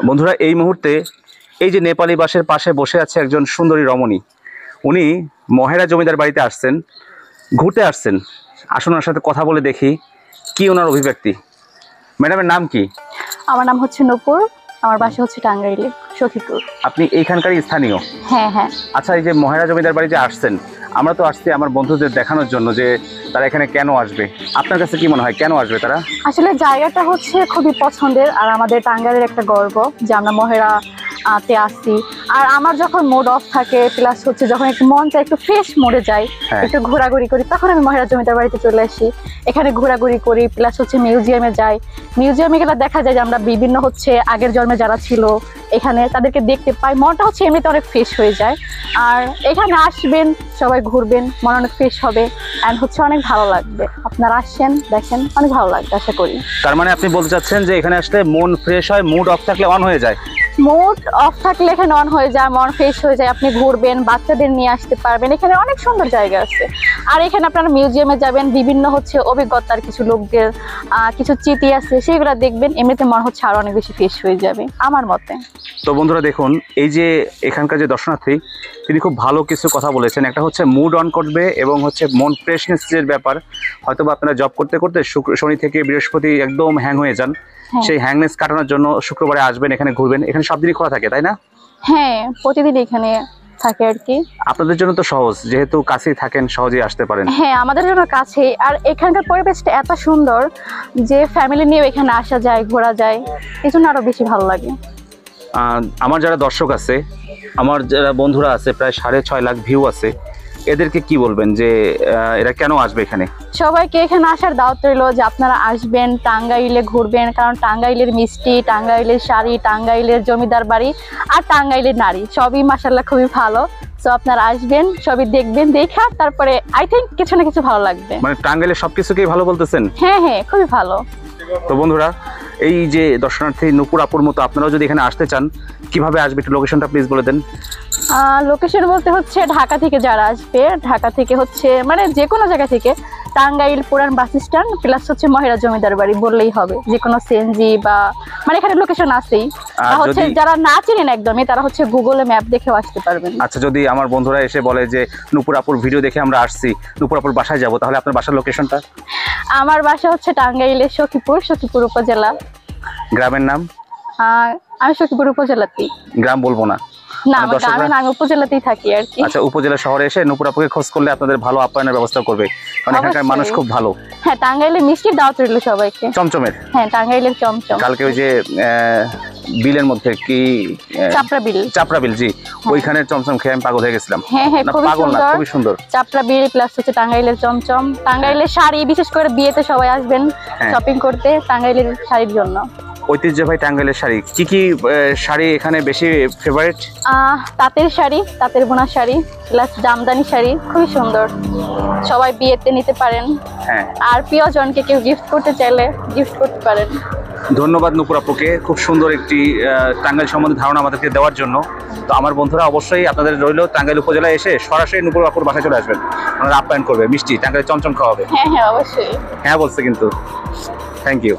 বন্ধুরা এই মুহূর্তে এই যে নেপালি বাসের পাশে বসে আছে একজন সুন্দরী রমণী। উনি মহেরা জমিদার বাড়িতে আসছেন, ঘুরতে আসছেন। আসুন ওনার সাথে কথা বলে দেখি কি ওনার অভিব্যক্তি। ম্যাডামের নাম কি? আমার নাম হচ্ছে নূপুর, আমার বাসা হচ্ছে টাঙ্গাইলে সখীপুর। আপনি এইখানকারই স্থানীয়? হ্যাঁ হ্যাঁ। আচ্ছা, এই যে মহেরা জমিদার বাড়িতে আসছেন, আমরা তো আসছি আমার বন্ধুদের দেখানোর জন্য যে তারা এখানে কেন আসবে। আপনার কাছে কি মনে হয় কেন আসবে তারা? আসলে জায়গাটা হচ্ছে খুবই পছন্দের, আর আমাদের টাঙ্গাইলের একটা গর্ব যে আমরা মহেরা তে আসছি। আর আমার যখন মুড অফ থাকে, প্লাস হচ্ছে যখন একটু মনটা একটু ফ্রেশ মোডে যায়, একটু ঘোরাঘুরি করি, তখন আমি মহেরা জমিদার বাড়িতে চলে আসি। এখানে ঘোরাঘুরি করি, প্লাস হচ্ছে মিউজিয়ামে যাই। মিউজিয়ামে গেলে দেখা যায় যে আমরা বিভিন্ন হচ্ছে আগের জন্মে যারা ছিল এখানে তাদেরকে দেখতে পাই, মনটা হচ্ছে এমনিতে অনেক ফ্রেশ হয়ে যায়। আর এখানে আসবেন, সবাই ঘুরবেন, মন অনেক ফ্রেশ হবে, অ্যান্ড হচ্ছে অনেক ভালো লাগবে। আপনারা আসছেন, দেখেন, অনেক ভালো লাগবে আশা করি। তার মানে আপনি বলতে চাচ্ছেন যে এখানে আসলে মন ফ্রেশ হয়, মুড অফ থাকলে অন হয়ে যায়? মুড অফ থাকলে এখানে অন হয়ে যায়, মন ফ্রেশ হয়ে যায়। আপনি ঘুরবেন, বাচ্চাদের নিয়ে আসতে পারবেন, এখানে অনেক সুন্দর জায়গা আছে। আর এখানে আপনারা মিউজিয়ামে যাবেন, বিভিন্ন হচ্ছে অভিজ্ঞতার কিছু লোকদের কিছু স্মৃতি আছে, সেগুলো দেখবেন, এমনিতে মন হচ্ছে আরো অনেক বেশি ফ্রেশ হয়ে যাবে আমার মতে। তো বন্ধুরা দেখুন, এই যে এখানকার যে দর্শনার্থী, তিনি খুব ভালো কিছু কথা বলেছেন। একটা হচ্ছে মুড অন করবে এবং হচ্ছে মন ফ্রেশনেসের ব্যাপার। হয়তো বা আপনারা জব করতে করতে শনি থেকে বৃহস্পতি একদম হ্যাং হয়ে যান, সেই হ্যাংনেস কাটানোর জন্য শুক্রবারে আসবেন, এখানে ঘুরবেন। এখানে সব দিনই খোলা থাকে, তাই না? হ্যাঁ, প্রতিদিন এখানে থাকে আর কি। আপনাদের জন্য তো সহজ, যেহেতু কাছেই থাকেন, সহজেই আসতে পারেন। হ্যাঁ, আমাদের জন্য কাছে। আর এখানকার পরিবেশটা এত সুন্দর যে ফ্যামিলি নিয়েও এখানে আসা যায়, ঘোরা যায়, এই জন্য আরো বেশি ভালো লাগে। আমার যারা দর্শক আছে, আমার যারা বন্ধুরা আছে, প্রায় 6.5 লাখ ভিউ আছে, এদেরকে কি বলবেন যে এরা কেন আসবে এখানে? সবাইকে এখানে আসার দাওয়াত রইল যে আপনারা আসবেন, টাঙ্গাইলে ঘুরবেন, কারণ টাঙ্গাইলের মিষ্টি, টাঙ্গাইলের শাড়ি, টাঙ্গাইলের জমিদার বাড়ি আর টাঙ্গাইলের নারী সবই মাশাআল্লাহ খুবই ভালো। তো আপনারা আসবেন, সবই দেখবেন, দেখা তারপরে আই থিঙ্ক কিছু না কিছু ভালো লাগবে। মানে টাঙ্গাইলের সবকিছুকেই ভালো বলতেছেন? হ্যাঁ হ্যাঁ, খুবই ভালো। তো বন্ধুরা, এই যে দর্শনার্থী নূপুর আপুর মতো আপনারাও যদি এখানে আসতে চান, কিভাবে আসবে একটু লোকেশনটা প্লিজ বলে দেন। লোকেশন বলতে হচ্ছে ঢাকা থেকে যারা আসবে, ঢাকা থেকে হচ্ছে মানে যে কোনো জায়গা থেকে টাঙ্গাইল পুরান বাস স্ট্যান্ড প্লাস হচ্ছে মহেরা জমিদার বাড়ি বললেই হবে। যে কোনো সিএনজি বা মানে এখানে লোকেশন আছেই, হচ্ছে যারা না চিনেন একদমই তারা হচ্ছে গুগলে ম্যাপ দেখেও আসতে পারবেন। আচ্ছা, যদি আমার বন্ধুরা এসে বলে যে নূপুর আপুর ভিডিও দেখে আমরা আসছি, নূপুর আপুর বাসায় যাব, তাহলে আপনার বাসার লোকেশনটা? আমার বাসা হচ্ছে টাঙ্গাইলের সখীপুর, সখীপুর উপজেলা। গ্রামের নাম? আমি সখীপুর উপজেলাতেই। গ্রাম বলবো না? না, আমি উপজেলাতেই থাকি আর কি। আচ্ছা, উপজেলা শহরে এসে নূপুর আপুকে খোঁজ করলে আপনাদের ভালো আপ্যায়নের ব্যবস্থা করবে, কারণ এখানকার মানুষ খুব ভালো। হ্যাঁ, টাঙ্গাইলের মিষ্টির দাওয়াত রইল সবাইকে। চমচমের? হ্যাঁ, টাঙ্গাইলের চমচম। কালকে ওই যে বিলের মধ্যে কি চাপড়া বিল? চাপড়া বিল, জি, ওইখানে চমচম খেয়ে আমি পাগল হয়ে গেছিলাম। হ্যাঁ হ্যাঁ, পাগল না, খুবই সুন্দর। চাপড়া বিল প্লাস হচ্ছে টাঙ্গাইলের চমচম, টাঙ্গাইলের শাড়ি, বিশেষ করে বিয়েতে সবাই আসবেন শপিং করতে টাঙ্গাইলের শাড়ির জন্য। ঐতিহ্যবাহী টাঙ্গাইলের শাড়ি, কি কি শাড়ি এখানে বেশি ফেভারিট? তাঁতের শাড়ি, তাঁতের বোনা শাড়ি প্লাস জামদানি শাড়ি, খুবই সুন্দর, সবাই বিয়েতে নিতে পারেন। হ্যাঁ, আর প্রিয়জনকে কেউ গিফট করতে চাইলে গিফট করতে পারেন। ধন্যবাদ নূপুর আপুকে, খুব সুন্দর একটি টাঙ্গাইল সম্বন্ধে ধারণা আমাদেরকে দেওয়ার জন্য। তো আমার বন্ধুরা অবশ্যই আপনাদের রইল, টাঙ্গাইল উপজেলায় এসে সরাসরি নূপুর আপুর বাসায় চলে আসবেন, ওনারা আপ্যায়ন করবে, মিষ্টি টাঙ্গাইল চমচম খাওয়াবে। হ্যাঁ হ্যাঁ, অবশ্যই। হ্যাঁ বলছে কিন্তু। Thank you.